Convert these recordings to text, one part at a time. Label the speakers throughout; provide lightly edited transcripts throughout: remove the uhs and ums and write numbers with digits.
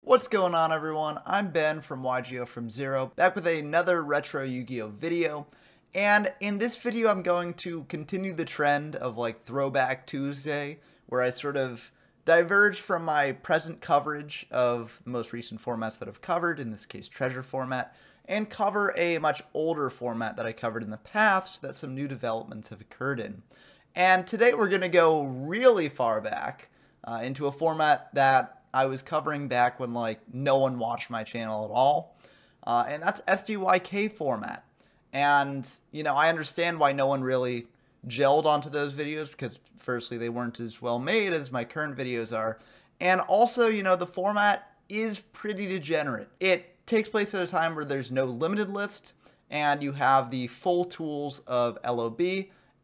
Speaker 1: What's going on, everyone? I'm Ben from YGO from Zero, back with another retro Yu-Gi-Oh video. And in this video, I'm going to continue the trend of like Throwback Tuesday, where I sort of diverge from my present coverage of the most recent formats that I've covered, in this case Treasure format, and cover a much older format that I covered in the past that some new developments have occurred in. And today we're going to go really far back into a format that I was covering back when like no one watched my channel at all, and that's SDYK format. And I understand why no one really gelled onto those videos, because firstly they weren't as well made as my current videos are, and also the format is pretty degenerate. It takes place at a time where there's no limited list, and you have the full tools of LOB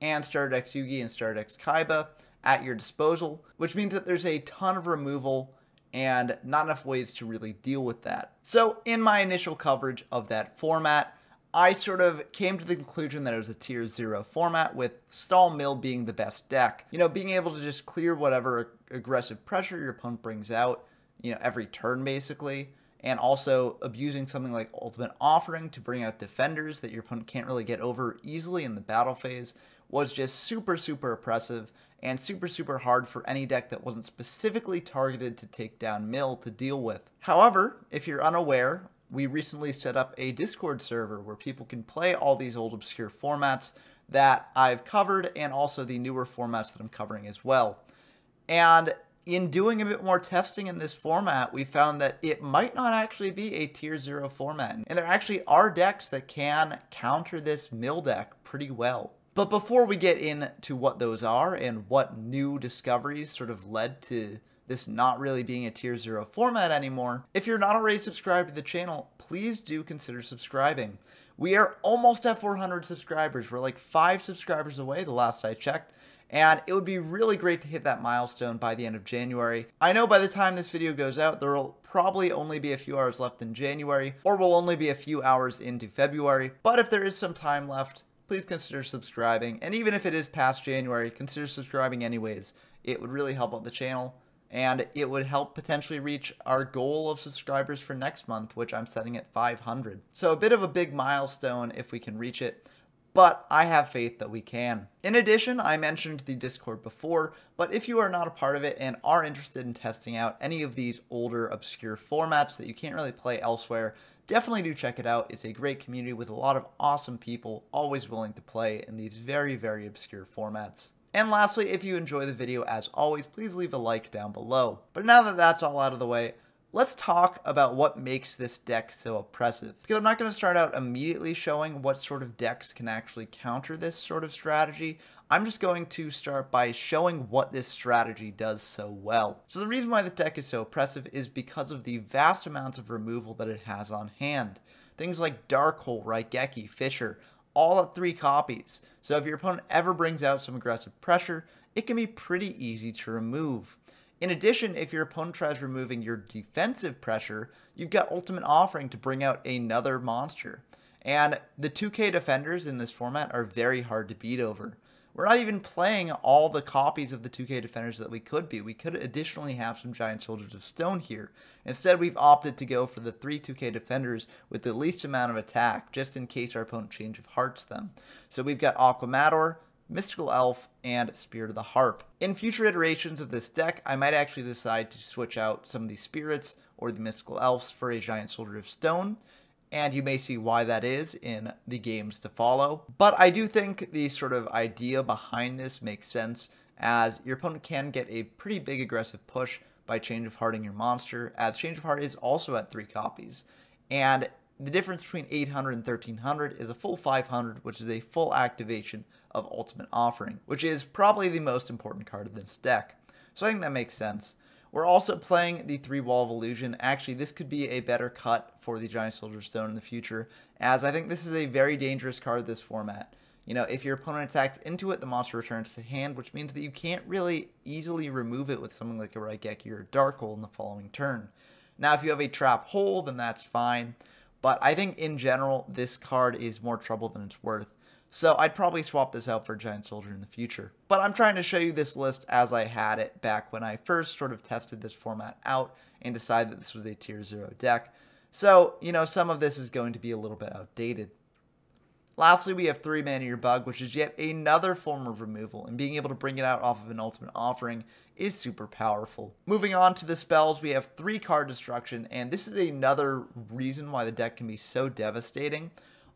Speaker 1: and Starter X Yugi and Starter X Kaiba at your disposal, which means that there's a ton of removal and not enough ways to really deal with that. So in my initial coverage of that format, I sort of came to the conclusion that it was a tier 0 format, with Stall Mill being the best deck. Being able to just clear whatever aggressive pressure your opponent brings out, every turn basically, and also abusing something like Ultimate Offering to bring out defenders that your opponent can't really get over easily in the battle phase was just super, super oppressive and super, super hard for any deck that wasn't specifically targeted to take down Mill to deal with. However, if you're unaware, we recently set up a Discord server where people can play all these old obscure formats that I've covered, and also the newer formats that I'm covering as well. And in doing a bit more testing in this format, we found that it might not actually be a tier 0 format, and there actually are decks that can counter this Mill deck pretty well. But before we get into what those are and what new discoveries sort of led to this not really being a tier 0 format anymore, if you're not already subscribed to the channel, please do consider subscribing. We are almost at 400 subscribers. We're like 5 subscribers away the last I checked, and it would be really great to hit that milestone by the end of January. I know by the time this video goes out, there will probably only be a few hours left in January, or will only be a few hours into February, but if there is some time left, please consider subscribing. And even if it is past January, consider subscribing anyways. It would really help out the channel, and it would help potentially reach our goal of subscribers for next month, which I'm setting at 500. So a bit of a big milestone if we can reach it, but I have faith that we can. In addition, I mentioned the Discord before, but if you are not a part of it and are interested in testing out any of these older obscure formats that you can't really play elsewhere, definitely do check it out. It's a great community with a lot of awesome people, always willing to play in these very, very obscure formats. And lastly, if you enjoy the video, as always, please leave a like down below. But now that that's all out of the way, let's talk about what makes this deck so oppressive. Because I'm not going to start out immediately showing what sort of decks can actually counter this sort of strategy. I'm just going to start by showing what this strategy does so well. So the reason why this deck is so oppressive is because of the vast amounts of removal that it has on hand. Things like Dark Hole, Raigeki, Fisher, all at 3 copies. So if your opponent ever brings out some aggressive pressure, it can be pretty easy to remove. In addition, if your opponent tries removing your defensive pressure, you've got Ultimate Offering to bring out another monster. And the 2K defenders in this format are very hard to beat over. We're not even playing all the copies of the 2K defenders that we could be. We could additionally have some Giant Soldiers of Stone here. Instead, we've opted to go for the 3 2K defenders with the least amount of attack, just in case our opponent Change of Hearts them. So we've got Aquamador, Mystical Elf, and Spirit of the Harp. In future iterations of this deck, I might actually decide to switch out some of the Spirits or the Mystical Elves for a Giant Soldier of Stone, and you may see why that is in the games to follow. But I do think the sort of idea behind this makes sense, as your opponent can get a pretty big aggressive push by Change of Hearting your monster, as Change of Heart is also at 3 copies. And the difference between 800 and 1300 is a full 500, which is a full activation of Ultimate Offering, which is probably the most important card of this deck. So I think that makes sense. We're also playing the 3 Wall of Illusion. Actually, this could be a better cut for the Giant Soldier Stone in the future, as I think this is a very dangerous card this format. If your opponent attacks into it, the monster returns to hand, which means that you can't really easily remove it with something like a Raigeki or a Dark Hole in the following turn. Now, if you have a Trap Hole, then that's fine, but I think in general, this card is more trouble than it's worth. So I'd probably swap this out for a Giant Soldier in the future. But I'm trying to show you this list as I had it back when I first sort of tested this format out and decided that this was a tier 0 deck. So, some of this is going to be a little bit outdated. Lastly, we have 3 Mana Eater Bug, which is yet another form of removal, and being able to bring it out off of an Ultimate Offering is super powerful. Moving on to the spells, we have 3 card destruction, and this is another reason why the deck can be so devastating.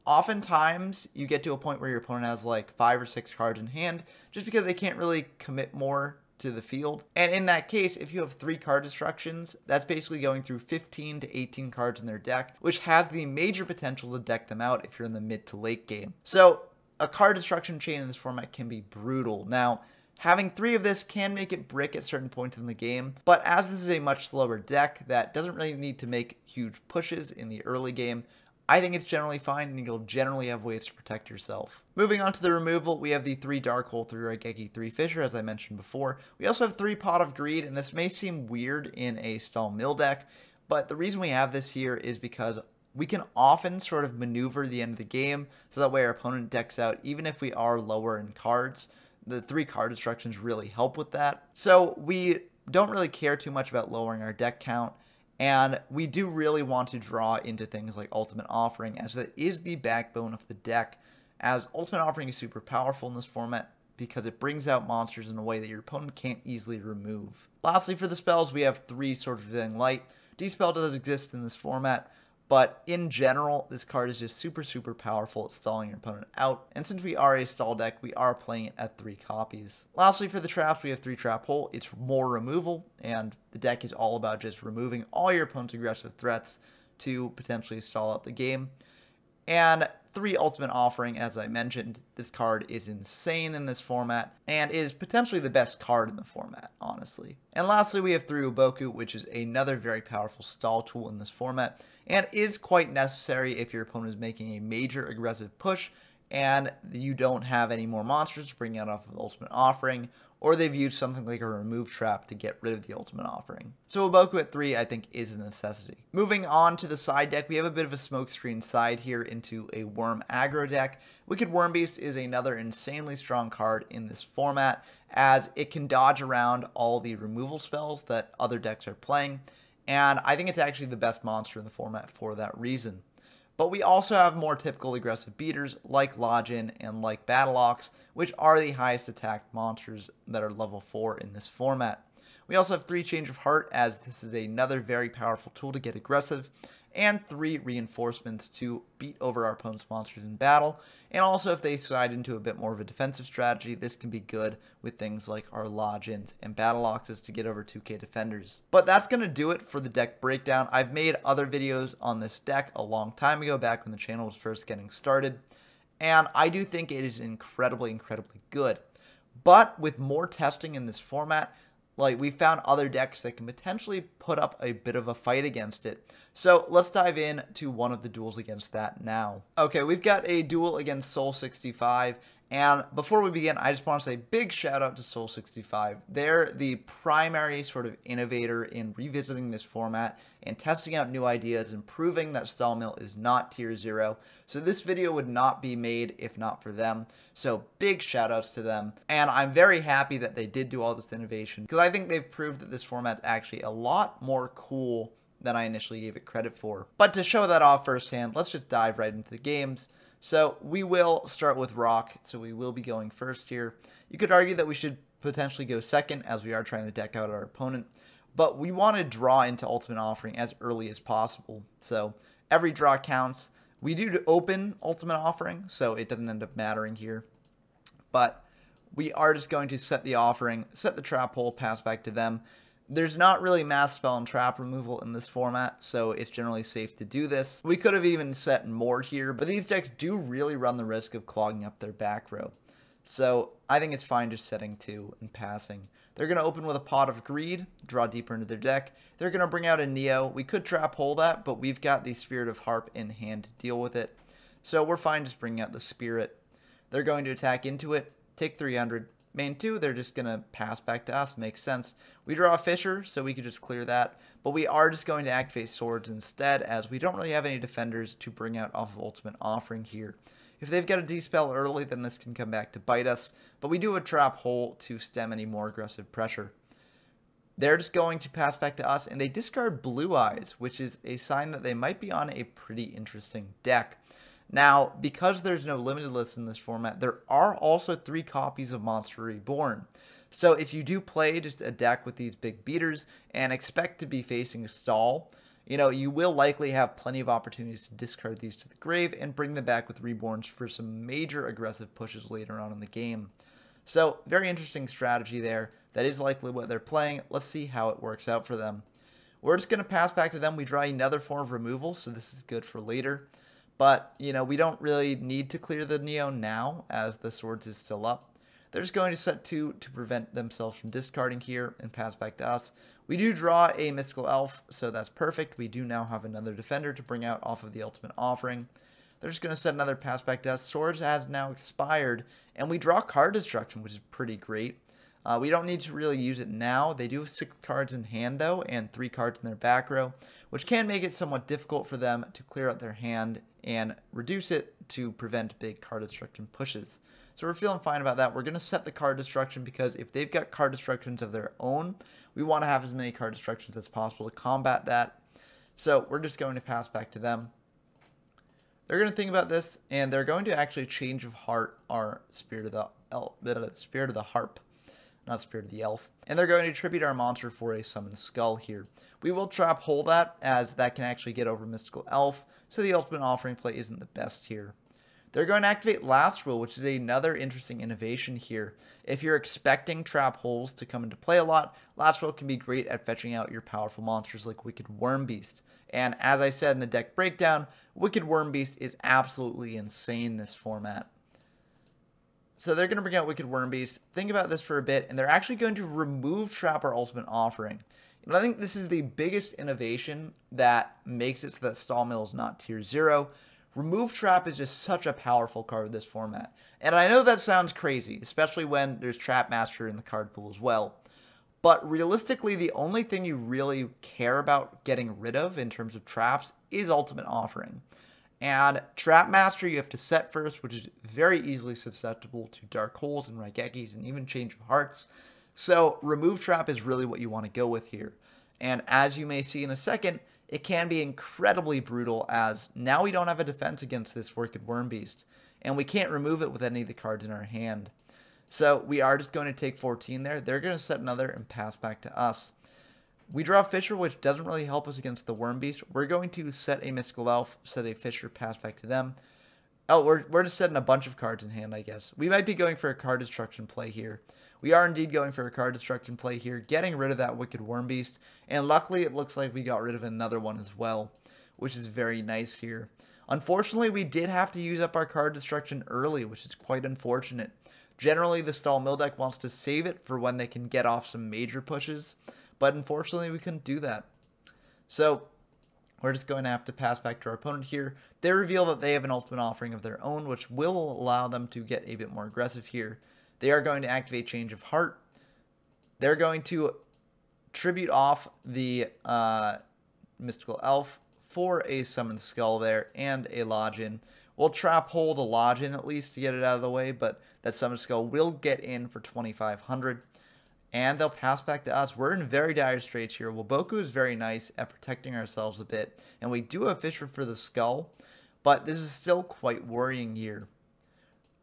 Speaker 1: Oftentimes, you get to a point where your opponent has like 5 or 6 cards in hand, just because they can't really commit more to the field. And in that case, if you have 3 card destructions, that's basically going through 15 to 18 cards in their deck, which has the major potential to deck them out if you're in the mid to late game. So a card destruction chain in this format can be brutal. Now, having 3 of this can make it brick at certain points in the game, but as this is a much slower deck that doesn't really need to make huge pushes in the early game, I think it's generally fine, and you'll generally have ways to protect yourself. Moving on to the removal, we have the 3 Dark Hole, 3 Raigeki, 3 Fissure, as I mentioned before. We also have 3 Pot of Greed, and this may seem weird in a Stall Mill deck, but the reason we have this here is because we can often sort of maneuver the end of the game, so that way our opponent decks out, even if we are lower in cards. The 3 card destructions really help with that. So we don't really care too much about lowering our deck count. And we do really want to draw into things like Ultimate Offering, as that is the backbone of the deck, as Ultimate Offering is super powerful in this format because it brings out monsters in a way that your opponent can't easily remove. Lastly, for the spells, we have 3 Swords of Withering Light. Dispel does exist in this format, but in general, this card is just super powerful at stalling your opponent out, and since we are a stall deck, we are playing it at 3 copies. Lastly, for the traps, we have 3 Trap Hole. It's more removal, and the deck is all about just removing all your opponent's aggressive threats to potentially stall out the game. And 3 Ultimate Offering, as I mentioned, this card is insane in this format, and is potentially the best card in the format, honestly. And lastly, we have 3 Uboku, which is another very powerful stall tool in this format, and is quite necessary if your opponent is making a major aggressive push, and you don't have any more monsters to bring out off of Ultimate Offering, or they've used something like a remove trap to get rid of the Ultimate Offering. So Uboku at 3, I think, is a necessity. Moving on to the side deck, we have a bit of a smokescreen side here into a Worm aggro deck. Wicked Worm Beast is another insanely strong card in this format, as it can dodge around all the removal spells that other decks are playing, and I think it's actually the best monster in the format for that reason. But we also have more typical aggressive beaters like Login and like Battle Ox, which are the highest attacked monsters that are level 4 in this format. We also have 3 Change of Heart, as this is another very powerful tool to get aggressive, and 3 Reinforcements to beat over our opponent's monsters in battle. And also, if they slide into a bit more of a defensive strategy, this can be good with things like our Logins and Battle Oxes to get over 2k defenders. But that's going to do it for the deck breakdown. I've made other videos on this deck a long time ago, back when the channel was first getting started, and I do think it is incredibly good. But with more testing in this format, like, we found other decks that can potentially put up a bit of a fight against it. So let's dive in to one of the duels against that now. Okay, we've got a duel against Soul65, and before we begin, I just want to say big shout out to Soul65. They're the primary sort of innovator in revisiting this format and testing out new ideas and proving that Stall Mill is not tier 0. So this video would not be made if not for them. So big shout outs to them. And I'm very happy that they did do all this innovation, because I think they've proved that this format's actually a lot more cool than I initially gave it credit for. But to show that off firsthand, let's just dive right into the games. So we will start with Rock, so we will be going first here. You could argue that we should potentially go second, as we are trying to deck out our opponent, but we want to draw into Ultimate Offering as early as possible. So every draw counts. We do open Ultimate Offering, so it doesn't end up mattering here. But we are just going to set the offering, set the Trap Hole, pass back to them. There's not really mass spell and trap removal in this format, so it's generally safe to do this. We could have even set more here, but these decks do really run the risk of clogging up their back row. So I think it's fine just setting 2 and passing. They're going to open with a Pot of Greed, draw deeper into their deck. They're going to bring out a Neo. We could Trap Hole that, but we've got the Spirit of Harp in hand to deal with it. So we're fine just bringing out the Spirit. They're going to attack into it, take 300. Main 2, they're just going to pass back to us. Makes sense. We draw a Fissure, so we could just clear that. But we are just going to activate Swords instead, as we don't really have any defenders to bring out off of Ultimate Offering here. If they've got a dispel early, then this can come back to bite us, but we do a trap hole to stem any more aggressive pressure. They're just going to pass back to us, and they discard Blue Eyes, which is a sign that they might be on a pretty interesting deck. Now, because there's no limited list in this format, there are also 3 copies of Monster Reborn. So if you do play just a deck with these big beaters and expect to be facing a stall, you will likely have plenty of opportunities to discard these to the grave and bring them back with Reborns for some major aggressive pushes later on in the game. So, very interesting strategy there. That is likely what they're playing. Let's see how it works out for them. We're just going to pass back to them. We draw another form of removal, so this is good for later. But, we don't really need to clear the Neo now, as the Swords is still up. They're just going to set 2 to prevent themselves from discarding here and pass back to us. We do draw a Mystical Elf, so that's perfect. We do now have another defender to bring out off of the Ultimate Offering. They're just going to set another pass back to us. Swords has now expired, and we draw card destruction, which is pretty great. We don't need to really use it now. They do have 6 cards in hand, though, and 3 cards in their back row, which can make it somewhat difficult for them to clear out their hand and reduce it to prevent big card destruction pushes. So we're feeling fine about that. We're going to set the card destruction because if they've got card destructions of their own, we want to have as many card destructions as possible to combat that. So we're just going to pass back to them. They're going to think about this, and they're going to actually Change of Heart our Spirit of the Harp, not Spirit of the Elf. And they're going to tribute our monster for a Summon Skull here. We will trap hole that, as that can actually get over Mystical Elf, so the Ultimate Offering play isn't the best here. They're going to activate Last Will, which is another interesting innovation here. If you're expecting trap holes to come into play a lot, Last Will can be great at fetching out your powerful monsters like Wicked Wormbeast. And as I said in the deck breakdown, Wicked Wormbeast is absolutely insane this format. So they're going to bring out Wicked Wormbeast. Think about this for a bit, and they're actually going to remove Trap our Ultimate Offering. And I think this is the biggest innovation that makes it so that Stall Mill is not tier 0. Remove Trap is just such a powerful card in this format. And I know that sounds crazy, especially when there's Trap Master in the card pool as well. But realistically, the only thing you really care about getting rid of in terms of traps is Ultimate Offering. And Trap Master you have to set first, which is very easily susceptible to Dark Holes and Raigekis and even Change of Hearts. So Remove Trap is really what you want to go with here. And as you may see in a second, it can be incredibly brutal, as now we don't have a defense against this Wicked Wormbeast, and we can't remove it with any of the cards in our hand. So we are just going to take 14 there. They're going to set another and pass back to us. We draw Fisher, which doesn't really help us against the Wormbeast. We're going to set a Mystical Elf, set a Fisher, pass back to them. Oh, we're just setting a bunch of cards in hand, I guess. We might be going for a card destruction play here. We are indeed going for a card destruction play here, getting rid of that Wicked Wormbeast. And luckily, it looks like we got rid of another one as well, which is very nice here. Unfortunately, we did have to use up our card destruction early, which is quite unfortunate. Generally, the Stall Mill deck wants to save it for when they can get off some major pushes, but unfortunately, we couldn't do that. So we're just going to have to pass back to our opponent here. They reveal that they have an Ultimate Offering of their own, which will allow them to get a bit more aggressive here. They are going to activate Change of Heart. They're going to tribute off the Mystical Elf for a Summon Skull there and a Lodgin. We'll trap hole the Lodgin at least to get it out of the way, but that Summon Skull will get in for 2,500. And they'll pass back to us. We're in very dire straits here. Woboku is very nice at protecting ourselves a bit, and we do have Fisher for the Skull, but this is still quite worrying here.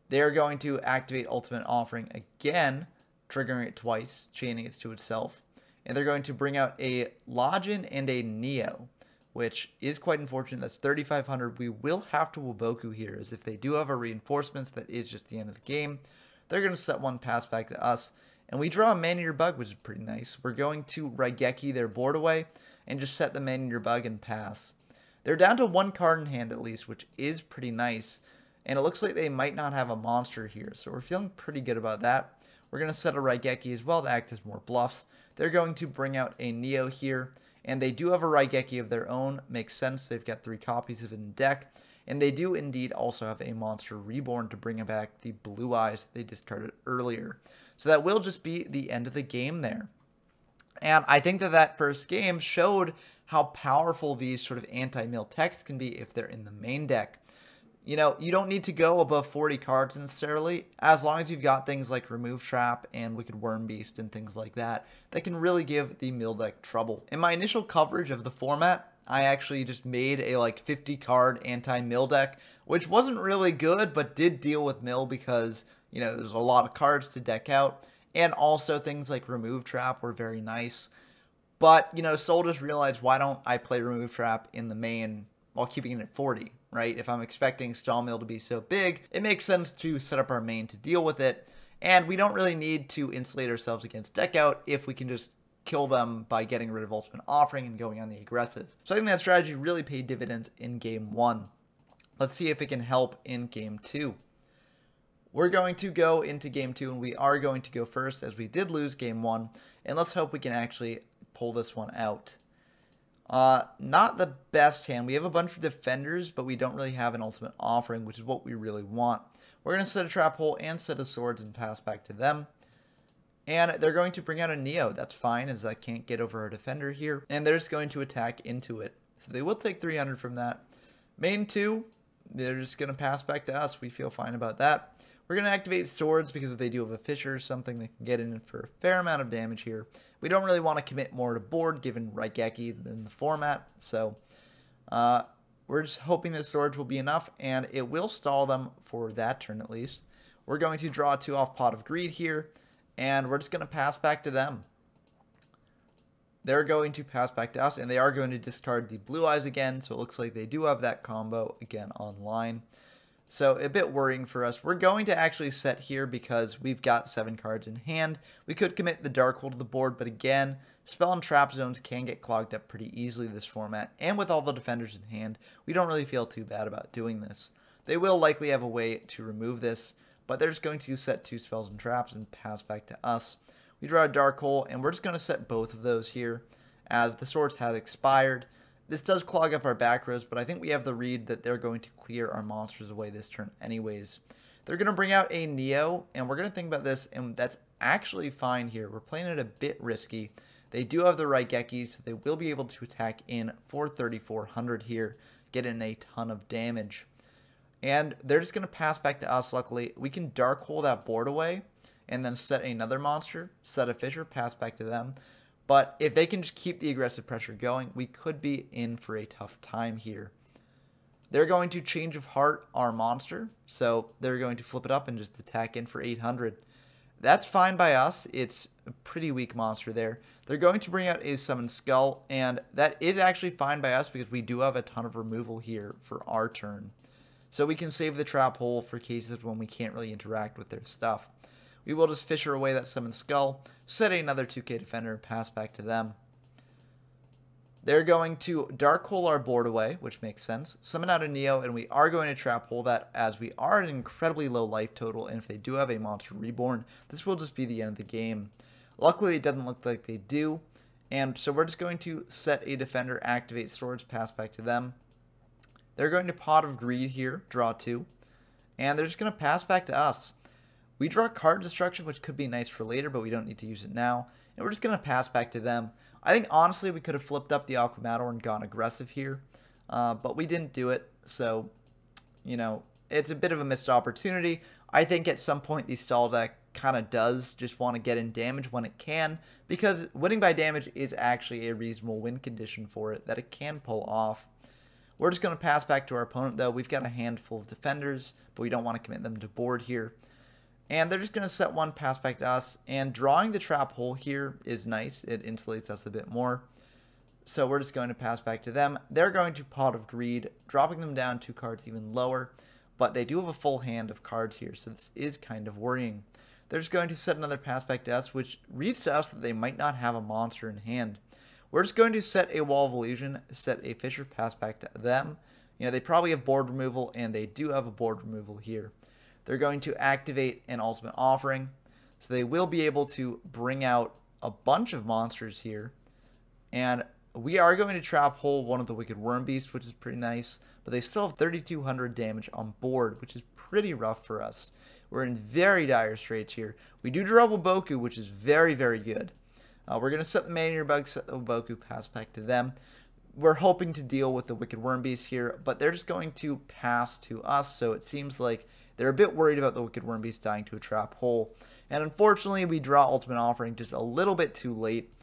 Speaker 1: They're going to activate Ultimate Offering again, triggering it twice, chaining it to itself. And they're going to bring out a Lodgin and a Neo, which is quite unfortunate. That's 3,500. We will have to Woboku here, as if they do have a reinforcements, that is just the end of the game. They're going to set one pass back to us. And we draw a Man-Eater Bug, which is pretty nice. We're going to Raigeki their board away and just set the Man-Eater Bug and pass. They're down to one card in hand at least, which is pretty nice. And it looks like they might not have a monster here, so we're feeling pretty good about that. We're going to set a Raigeki as well to act as more bluffs. They're going to bring out a Neo here, and they do have a Raigeki of their own. Makes sense, they've got 3 copies of it in deck. And they do indeed also have a Monster Reborn to bring back the Blue Eyes they discarded earlier. So that will just be the end of the game there. And I think that that first game showed how powerful these sort of anti-mill texts can be if they're in the main deck. You know, you don't need to go above 40 cards necessarily, as long as you've got things like Remove Trap and Wicked Worm Beast and things like that can really give the mill deck trouble. In my initial coverage of the format, I actually just made a like 50 card anti-mill deck, which wasn't really good, but did deal with mill because, you know, there's a lot of cards to deck out, and also things like Remove Trap were very nice. But, you know, Soul just realized, why don't I play Remove Trap in the main while keeping it at 40, right? If I'm expecting Stall Mill to be so big, it makes sense to set up our main to deal with it. And we don't really need to insulate ourselves against deck out if we can just kill them by getting rid of Ultimate Offering and going on the aggressive. So I think that strategy really paid dividends in Game 1. Let's see if it can help in Game 2. We're going to go into Game 2, and we are going to go first, as we did lose Game 1. And let's hope we can actually pull this one out. Not the best hand. We have a bunch of defenders, but we don't really have an Ultimate Offering, which is what we really want. We're going to set a trap hole and set a swords and pass back to them. And they're going to bring out a Neo. That's fine, as I can't get over our defender here. And they're just going to attack into it. So they will take 300 from that. Main 2, they're just going to pass back to us. We feel fine about that. We're going to activate swords because if they do have a Fisher or something, they can get in for a fair amount of damage here. We don't really want to commit more to board given Raigeki in the format. So we're just hoping that swords will be enough, and it will stall them for that turn at least. We're going to draw 2 off Pot of Greed here, and we're just going to pass back to them. They're going to pass back to us, and they are going to discard the Blue Eyes again, so it looks like they do have that combo again online. So a bit worrying for us. We're going to actually set here because we've got 7 cards in hand. We could commit the Dark Hole to the board, but again, spell and trap zones can get clogged up pretty easily this format, and with all the defenders in hand, we don't really feel too bad about doing this. They will likely have a way to remove this, but they're just going to set 2 spells and traps and pass back to us. We draw a Dark Hole, and we're just going to set both of those here, as the swords has expired. This does clog up our back rows, but I think we have the read that they're going to clear our monsters away this turn anyways. They're going to bring out a Neo, and we're going to think about this, and that's actually fine here. We're playing it a bit risky. They do have the Raigeki, so they will be able to attack in for 3,400 here, get in a ton of damage. And they're just going to pass back to us, luckily. We can Dark Hole that board away, and then set another monster, set a Fisher, pass back to them. But if they can just keep the aggressive pressure going, we could be in for a tough time here. They're going to Change of Heart our monster, so they're going to flip it up and just attack in for 800. That's fine by us. It's a pretty weak monster there. They're going to bring out a Summon Skull, and that is actually fine by us because we do have a ton of removal here for our turn. So we can save the trap hole for cases when we can't really interact with their stuff. We will just Fisher away that Summon Skull, set another 2k defender, and pass back to them. They're going to Dark Hole our board away, which makes sense. Summon out a Neo, and we are going to Trap Hole that, as we are at an incredibly low life total, and if they do have a Monster Reborn, this will just be the end of the game. Luckily, it doesn't look like they do, and so we're just going to set a defender, activate swords, pass back to them. They're going to Pot of Greed here, draw 2, and they're just going to pass back to us. We draw card destruction, which could be nice for later, but we don't need to use it now. And we're just going to pass back to them. I think, honestly, we could have flipped up the Aquamador and gone aggressive here. But we didn't do it. So, you know, it's a bit of a missed opportunity. I think at some point the stall deck kind of does just want to get in damage when it can. Because winning by damage is actually a reasonable win condition for it that it can pull off. We're just going to pass back to our opponent, though. We've got a handful of defenders, but we don't want to commit them to board here. And they're just going to set one, pass back to us, and drawing the trap hole here is nice. It insulates us a bit more. So we're just going to pass back to them. They're going to Pot of Greed, dropping them down 2 cards even lower, but they do have a full hand of cards here, so this is kind of worrying. They're just going to set another pass back to us, which reads to us that they might not have a monster in hand. We're just going to set a Wall of Illusion, set a Fisher, pass back to them. You know, they probably have board removal, and they do have a board removal here. They're going to activate an Ultimate Offering, so they will be able to bring out a bunch of monsters here. And we are going to Trap Hole one of the Wicked Worm Beasts, which is pretty nice, but they still have 3,200 damage on board, which is pretty rough for us. We're in very dire straits here. We do draw Boku, which is very, very good. We're going to set the Manier Bug, set the Boku, pass back to them. we're hoping to deal with the Wicked Worm Beast here, but they're just going to pass to us, so it seems like they're a bit worried about the Wicked Worm Beast dying to a trap hole. And unfortunately, we draw Ultimate Offering just a little bit too late.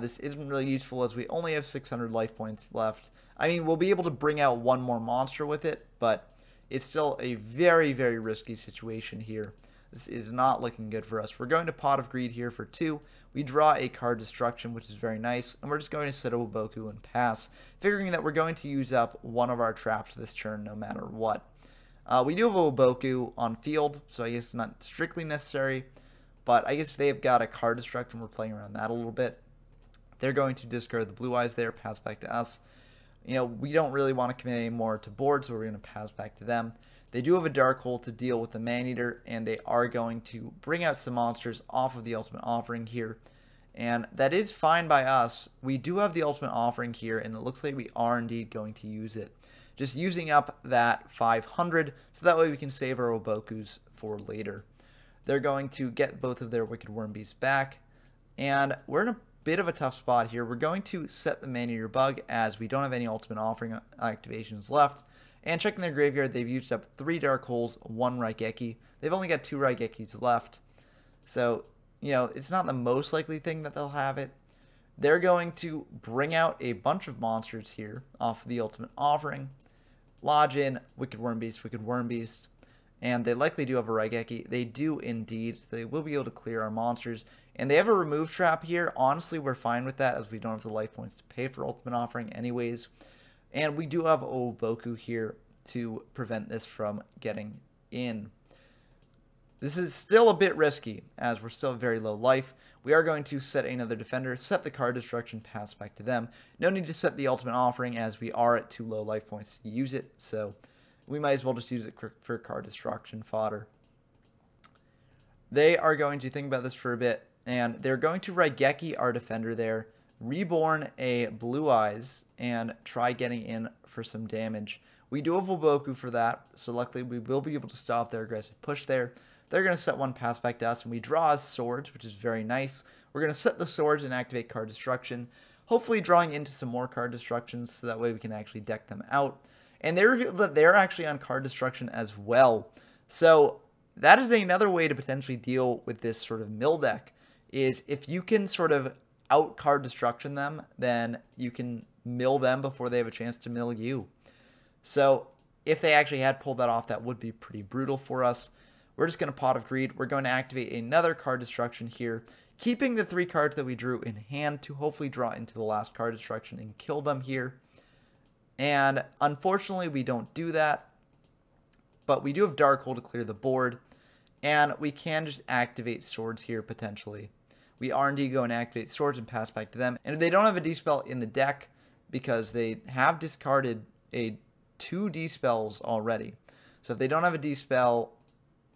Speaker 1: This isn't really useful as we only have 600 life points left. I mean, we'll be able to bring out one more monster with it, but it's still a very, very risky situation here. This is not looking good for us. We're going to Pot of Greed here for 2. We draw a card Destruction, which is very nice, and we're just going to set a Woboku and pass, figuring that we're going to use up one of our traps this turn no matter what. We do have a Woboku on field, so I guess it's not strictly necessary, but I guess if they've got a card Destruction, we're playing around that a little bit. They're going to discard the Blue Eyes there, pass back to us. You know, we don't really want to commit any more to board, so we're going to pass back to them. They do have a Dark Hole to deal with the Man-Eater, and they are going to bring out some monsters off of the Ultimate Offering here. And that is fine by us. We do have the Ultimate Offering here, and it looks like we are indeed going to use it. Just using up that 500, so that way we can save our Wobokus for later. They're going to get both of their Wicked Worm Beasts back, and we're in a bit of a tough spot here. We're going to set the Man-Eater bug as we don't have any Ultimate Offering activations left. And checking their graveyard, they've used up 3 Dark Holes, 1 Raigeki. They've only got 2 Raigekis left. So, you know, it's not the most likely thing that they'll have it. They're going to bring out a bunch of monsters here off the Ultimate Offering. Lodge in Wicked Worm Beast, Wicked Worm Beast. And they likely do have a Raigeki. They do indeed. They will be able to clear our monsters. And they have a remove trap here. Honestly, we're fine with that as we don't have the life points to pay for Ultimate Offering anyways. And we do have Woboku here to prevent this from getting in. This is still a bit risky as we're still very low life. We are going to set another defender, set the card Destruction, pass back to them. No need to set the Ultimate Offering as we are at 2 low life points to use it. So we might as well just use it for card Destruction fodder. They are going to think about this for a bit, and they're going to Raigeki our defender there, Reborn a Blue Eyes, and try getting in for some damage. We do have Woboku for that, so luckily we will be able to stop their aggressive push there. They're going to set one pass back to us, and we draw swords, which is very nice. We're going to set the swords and activate card Destruction, hopefully drawing into some more card Destructions, so that way we can actually deck them out. And they revealed that they're actually on card Destruction as well. So that is another way to potentially deal with this sort of mill deck, is if you can sort of out card Destruction them, then you can mill them before they have a chance to mill you. So if they actually had pulled that off, that would be pretty brutal for us. We're just going to Pot of Greed. We're going to activate another card Destruction here, keeping the 3 cards that we drew in hand to hopefully draw into the last card Destruction and kill them here. And unfortunately, we don't do that, but we do have Dark Hole to clear the board, and we can just activate swords here potentially. We are indeed going to activate swords and pass back to them. And if they don't have a D-spell in the deck, because they have discarded 2 D-spells already. So if they don't have a D-spell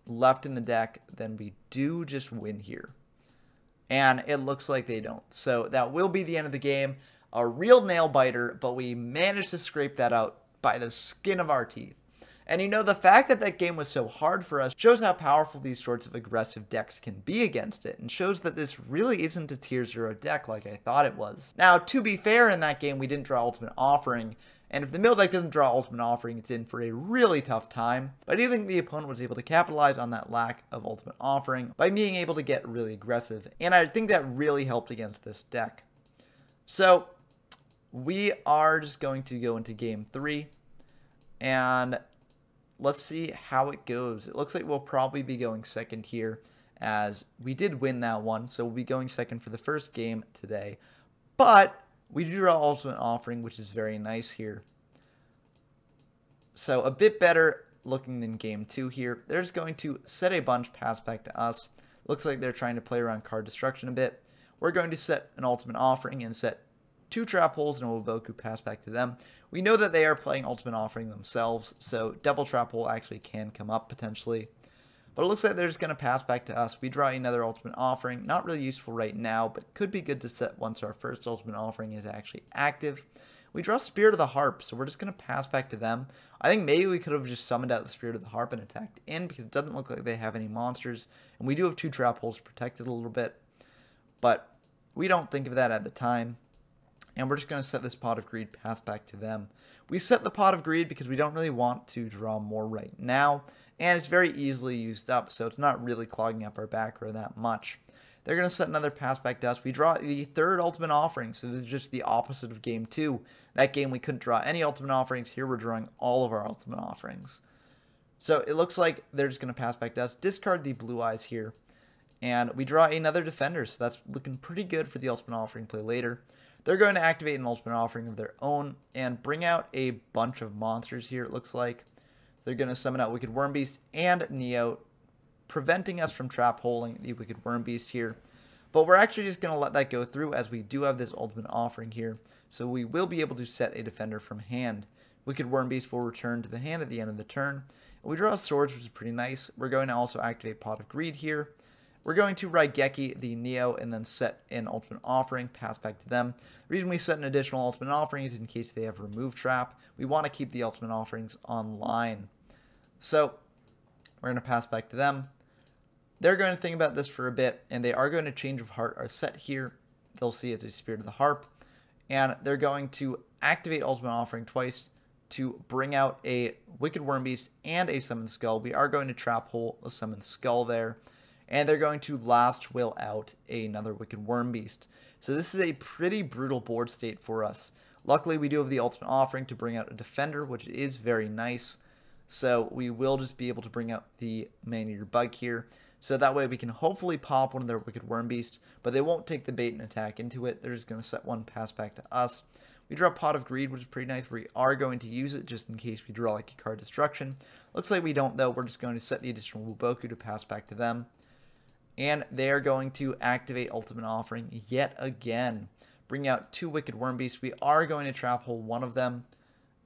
Speaker 1: left in the deck, then we do just win here. And it looks like they don't. So that will be the end of the game. A real nail biter, but we managed to scrape that out by the skin of our teeth. And you know, the fact that that game was so hard for us shows how powerful these sorts of aggressive decks can be against it, and shows that this really isn't a tier 0 deck like I thought it was. Now, to be fair, in that game we didn't draw Ultimate Offering, and if the mill deck doesn't draw Ultimate Offering, it's in for a really tough time. But I do think the opponent was able to capitalize on that lack of Ultimate Offering by being able to get really aggressive, and I think that really helped against this deck. So we are just going to go into game 3, and let's see how it goes. It looks like we'll probably be going second here, as we did win that one, so we'll be going second for the first game today. But we do draw Ultimate Offering, which is very nice here. So a bit better looking than game 2 here. They're just going to set a bunch, pass back to us. Looks like they're trying to play around card Destruction a bit. We're going to set an Ultimate Offering and set 2 Trap Holes and a Woboku, pass back to them. We know that they are playing Ultimate Offering themselves, so double Trap Hole actually can come up potentially. But it looks like they're just going to pass back to us. We draw another Ultimate Offering. Not really useful right now, but could be good to set once our first Ultimate Offering is actually active. We draw Spirit of the Harp, so we're just going to pass back to them. I think maybe we could have just summoned out the Spirit of the Harp and attacked in, because it doesn't look like they have any monsters. And we do have 2 Trap Holes protected a little bit, but we don't think of that at the time. And we're just going to set this Pot of Greed pass back to them. We set the Pot of Greed because we don't really want to draw more right now. And it's very easily used up, so it's not really clogging up our back row that much. They're going to set another pass back to us. We draw the third Ultimate Offering, so this is just the opposite of Game 2. That game we couldn't draw any Ultimate Offerings. Here we're drawing all of our Ultimate Offerings. So it looks like they're just going to pass back to us. Discard the Blue Eyes here. And we draw another Defender, so that's looking pretty good for the Ultimate Offering play later. They're going to activate an Ultimate Offering of their own and bring out a bunch of monsters here, it looks like. They're going to summon out Wicked Worm Beast and Neo, preventing us from trap holding the Wicked Worm Beast here. But we're actually just going to let that go through as we do have this Ultimate Offering here. So we will be able to set a Defender from hand. Wicked Worm Beast will return to the hand at the end of the turn. We draw swords, which is pretty nice. We're going to also activate Pot of Greed here. We're going to Raigeki the Neo and then set an Ultimate Offering, pass back to them. The reason we set an additional Ultimate Offering is in case they have Remove Trap. We want to keep the Ultimate Offerings online. So we're going to pass back to them. They're going to think about this for a bit, and they are going to Change of Heart our set here. They'll see it's a Spirit of the Harp. And they're going to activate Ultimate Offering twice to bring out a Wicked Worm Beast and a Summoned Skull. We are going to trap hole a Summoned Skull there. And they're going to last will out another Wicked Worm Beast. So this is a pretty brutal board state for us. Luckily, we do have the Ultimate Offering to bring out a Defender, which is very nice. So we will just be able to bring out the Man-Eater Bug here. So that way we can hopefully pop one of their Wicked Worm Beasts, but they won't take the bait and attack into it. They're just going to set one pass back to us. We draw Pot of Greed, which is pretty nice. We are going to use it just in case we draw like a card Destruction. Looks like we don't though. We're just going to set the additional Wuboku to pass back to them. And they are going to activate Ultimate Offering yet again. Bring out two Wicked Worm Beasts. We are going to trap hole one of them.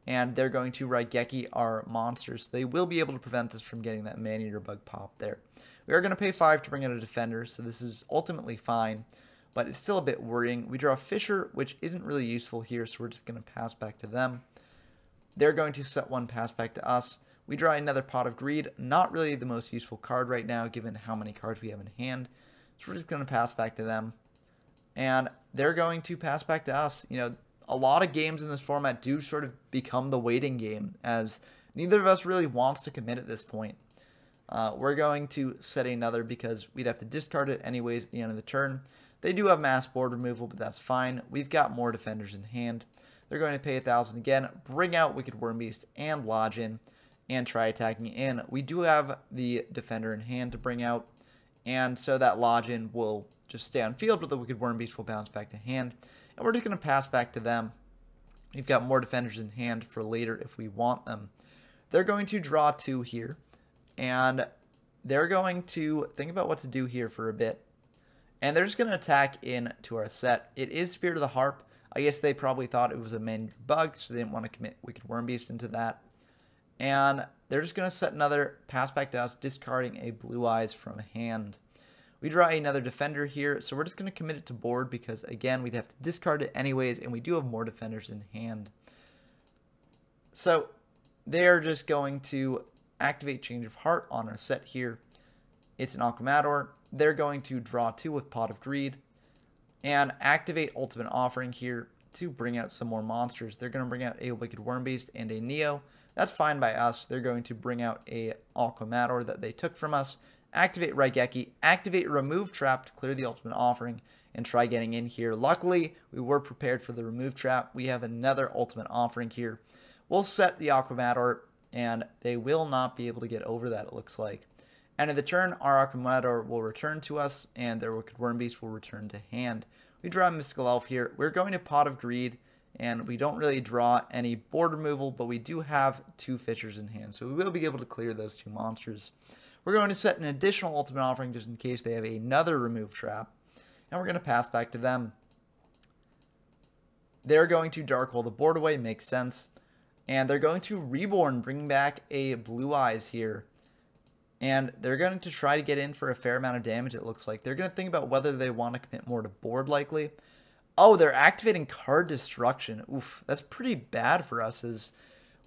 Speaker 1: And they're going to Raigeki our monsters. They will be able to prevent us from getting that Man-Eater Bug pop there. We are going to pay 5 to bring out a Defender, so this is ultimately fine. But it's still a bit worrying. We draw a Fisher, which isn't really useful here, so we're just going to pass back to them. They're going to set one pass back to us. We draw another Pot of Greed. Not really the most useful card right now, given how many cards we have in hand. So we're just going to pass back to them. And they're going to pass back to us. You know, a lot of games in this format do sort of become the waiting game, as neither of us really wants to commit at this point. We're going to set another because we'd have to discard it anyways at the end of the turn. They do have mass board removal, but that's fine. We've got more Defenders in hand. They're going to pay 1,000 again, bring out Wicked Worm Beast and Lodge in, and try attacking in. We do have the Defender in hand to bring out, and so that Lodge in will just stay on field, but the Wicked Worm Beast will bounce back to hand. And we're just going to pass back to them. We've got more Defenders in hand for later if we want them. They're going to draw 2 here. And they're going to think about what to do here for a bit. And they're just going to attack into our set. It is Spirit of the Harp. I guess they probably thought it was a Man-Eater Bug, so they didn't want to commit Wicked Worm Beast into that. And they're just going to set another pass back to us, discarding a Blue Eyes from hand. We draw another Defender here, so we're just going to commit it to board because, again, we'd have to discard it anyways, and we do have more Defenders in hand. So they're just going to activate Change of Heart on our set here. It's an Aquamador. They're going to draw 2 with Pot of Greed and activate Ultimate Offering here to bring out some more monsters. They're going to bring out a Wicked Worm Beast and a Neo. That's fine by us. They're going to bring out a Aquamador that they took from us, activate Raigeki, activate Remove Trap to clear the Ultimate Offering, and try getting in here. Luckily, we were prepared for the Remove Trap. We have another Ultimate Offering here. We'll set the Aquamador, and they will not be able to get over that, it looks like. End of the turn, our Aquamador will return to us, and their Wicked Worm Beast will return to hand. We draw a Mystical Elf here. We're going to Pot of Greed, and we don't really draw any board removal, but we do have 2 Fishers in hand, so we will be able to clear those 2 monsters. We're going to set an additional Ultimate Offering just in case they have another Remove Trap, and we're going to pass back to them. They're going to Dark Hole the board away, makes sense. And they're going to Reborn, bring back a Blue Eyes here. And they're going to try to get in for a fair amount of damage, it looks like. They're going to think about whether they want to commit more to board, likely. Oh, they're activating Card Destruction. Oof, that's pretty bad for us, as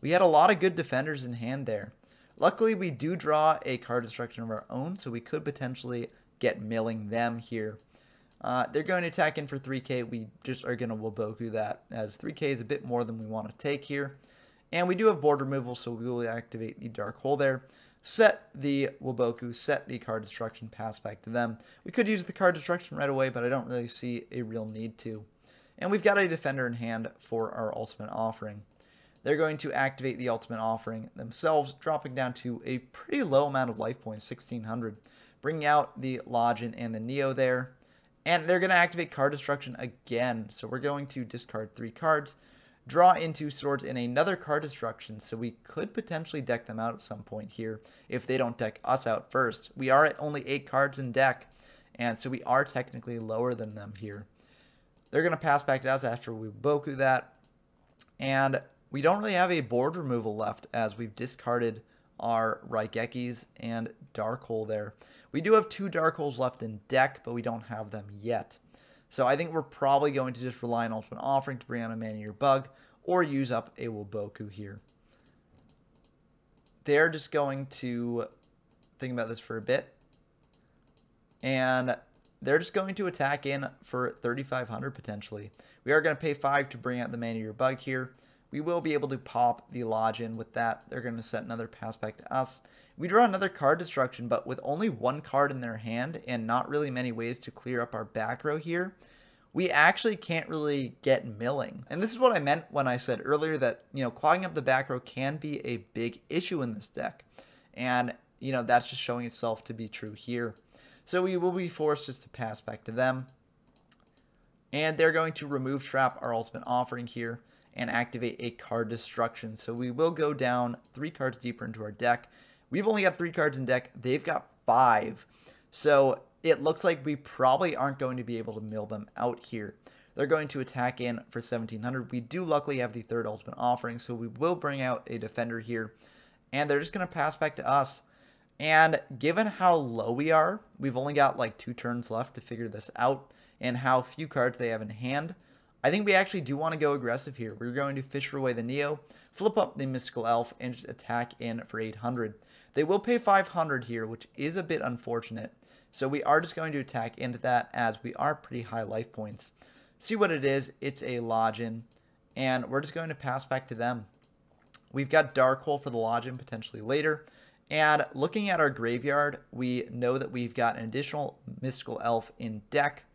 Speaker 1: we had a lot of good Defenders in hand there. Luckily, we do draw a Card Destruction of our own, so we could potentially get milling them here. They're going to attack in for 3k. We just are going to Waboku that, as 3k is a bit more than we want to take here. And we do have board removal, so we will activate the Dark Hole there. Set the Waboku, set the card destruction, pass back to them. We could use the card destruction right away, but I don't really see a real need to. And we've got a defender in hand for our ultimate offering. They're going to activate the ultimate offering themselves, dropping down to a pretty low amount of life points, 1600. Bringing out the Login and the Neo there. And they're going to activate card destruction again. So we're going to discard 3 cards, draw in 2 swords and another card destruction. So we could potentially deck them out at some point here if they don't deck us out first. We are at only 8 cards in deck, and so we are technically lower than them here. They're going to pass back to us after we Boku that. And we don't really have a board removal left as we've discarded our Raigekis and Dark Hole there. We do have 2 Dark Holes left in deck, but we don't have them yet. So I think we're probably going to just rely on Ultimate Offering to bring on a Man-Eater Bug or use up a Waboku here. They're just going to think about this for a bit. And they're just going to attack in for 3,500 potentially. We are going to pay 5 to bring out the Man-Eater Bug here. We will be able to pop the Login with that. They're going to set another pass back to us. We draw another card destruction, but with only 1 card in their hand and not really many ways to clear up our back row here, we actually can't really get milling. And this is what I meant when I said earlier that, clogging up the back row can be a big issue in this deck. And, that's just showing itself to be true here. So we will be forced just to pass back to them. And they're going to remove trap our ultimate offering here and activate a card destruction. So we will go down 3 cards deeper into our deck. We've only got 3 cards in deck. They've got 5. So it looks like we probably aren't going to be able to mill them out here. They're going to attack in for 1,700. We do luckily have the 3rd ultimate offering, so we will bring out a defender here. And they're just going to pass back to us. And given how low we are, we've only got like 2 turns left to figure this out, and how few cards they have in hand, I think we actually do want to go aggressive here. We're going to Fisher away the Neo, flip up the Mystical Elf, and just attack in for 800. They will pay 500 here, which is a bit unfortunate. So we are just going to attack into that as we are pretty high life points. See what it is. It's a Login, and we're just going to pass back to them. We've got Dark Hole for the Login potentially later. And looking at our graveyard, we know that we've got an additional Mystical Elf in deck.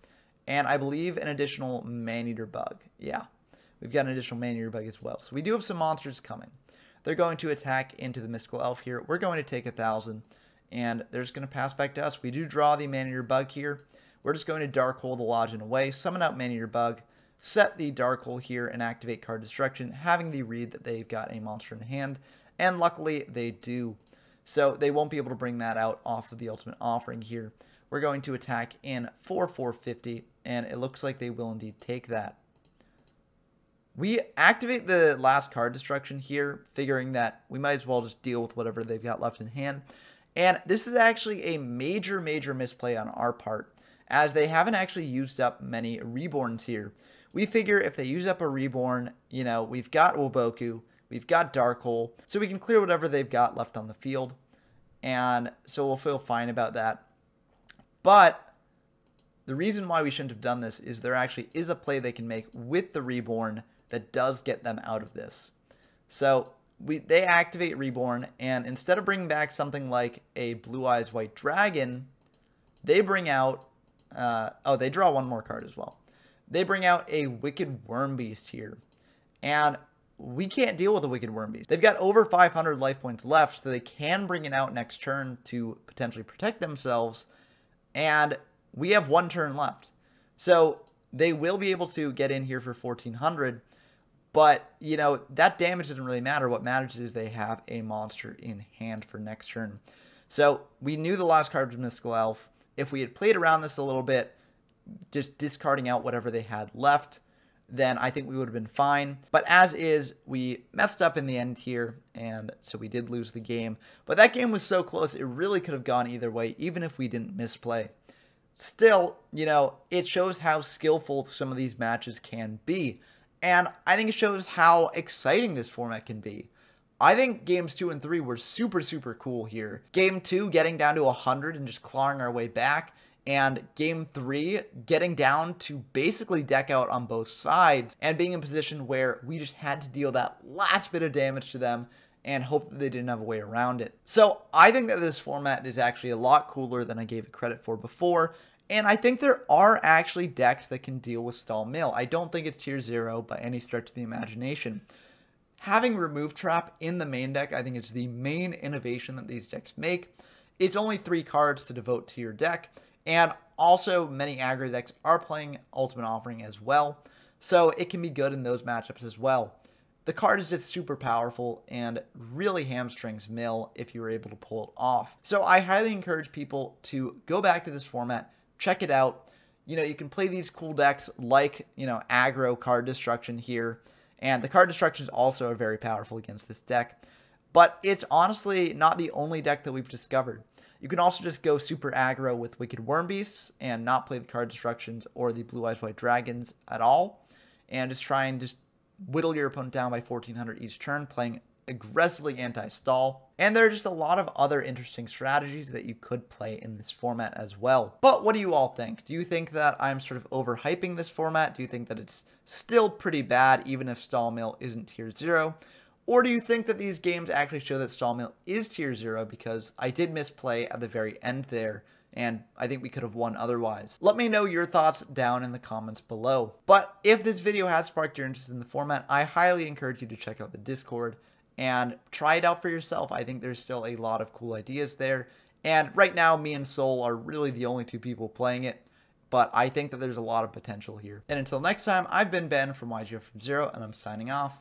Speaker 1: And I believe an additional Man-Eater Bug. Yeah, we've got an additional Man-Eater Bug as well. So we do have some monsters coming. They're going to attack into the Mystical Elf here. We're going to take 1,000. And they're just going to pass back to us. We do draw the Man-Eater Bug here. We're just going to Dark Hole the Login away, summon out Man-Eater Bug, set the Dark Hole here, and activate card destruction, having the read that they've got a monster in hand. And luckily, they do. So they won't be able to bring that out off of the ultimate offering here. We're going to attack in for 450, and it looks like they will indeed take that. We activate the last card destruction here, figuring that we might as well just deal with whatever they've got left in hand. And this is actually a major, major misplay on our part, as they haven't actually used up many Reborns here. We figure if they use up a Reborn, we've got Waboku, we've got Dark Hole, so we can clear whatever they've got left on the field. And so we'll feel fine about that. But the reason why we shouldn't have done this is there actually is a play they can make with the Reborn that does get them out of this. So they activate Reborn, and instead of bringing back something like a Blue Eyes White Dragon, they bring out, they draw 1 more card as well. They bring out a Wicked Worm Beast here. And we can't deal with a Wicked Worm Beast. They've got over 500 life points left, so they can bring it out next turn to potentially protect themselves. And we have 1 turn left. So they will be able to get in here for 1,400. But, that damage doesn't really matter. What matters is they have a monster in hand for next turn. So we knew the last card was Mystical Elf. If we had played around this a little bit, just discarding out whatever they had left, then I think we would have been fine. But as is, we messed up in the end here, and so we did lose the game. But that game was so close, it really could have gone either way, even if we didn't misplay. Still, it shows how skillful some of these matches can be. And I think it shows how exciting this format can be. I think games 2 and 3 were super, super cool here. Game 2, getting down to 100 and just clawing our way back. And game 3, getting down to basically deck out on both sides and being in a position where we just had to deal that last bit of damage to them and hope that they didn't have a way around it. So I think that this format is actually a lot cooler than I gave it credit for before. And I think there are actually decks that can deal with Stall Mill. I don't think it's tier 0 by any stretch of the imagination. Having Remove Trap in the main deck, I think it's the main innovation that these decks make. It's only 3 cards to devote to your deck, and also many aggro decks are playing Ultimate Offering as well, so it can be good in those matchups as well. The card is just super powerful and really hamstrings Mill if you were able to pull it off. So I highly encourage people to go back to this format, check it out. You know, you can play these cool decks like, you know, aggro Card Destruction here. And the Card Destructions also are very powerful against this deck. But it's honestly not the only deck that we've discovered. You can also just go super aggro with Wicked Worm Beasts and not play the Card Destructions or the Blue Eyes White Dragons at all. And just try and just whittle your opponent down by 1400 each turn, playing aggressively anti-stall. And there are just a lot of other interesting strategies that you could play in this format as well. But what do you all think? Do you think that I'm sort of overhyping this format? Do you think that it's still pretty bad even if Stall Mill isn't tier 0? Or do you think that these games actually show that Stall Mill is tier 0 because I did misplay at the very end there, and I think we could have won otherwise? Let me know your thoughts down in the comments below. But if this video has sparked your interest in the format, I highly encourage you to check out the Discord and try it out for yourself. I think there's still a lot of cool ideas there. And right now, me and Soul are really the only 2 people playing it, but I think that there's a lot of potential here. And until next time, I've been Ben from YGO from Zero, and I'm signing off.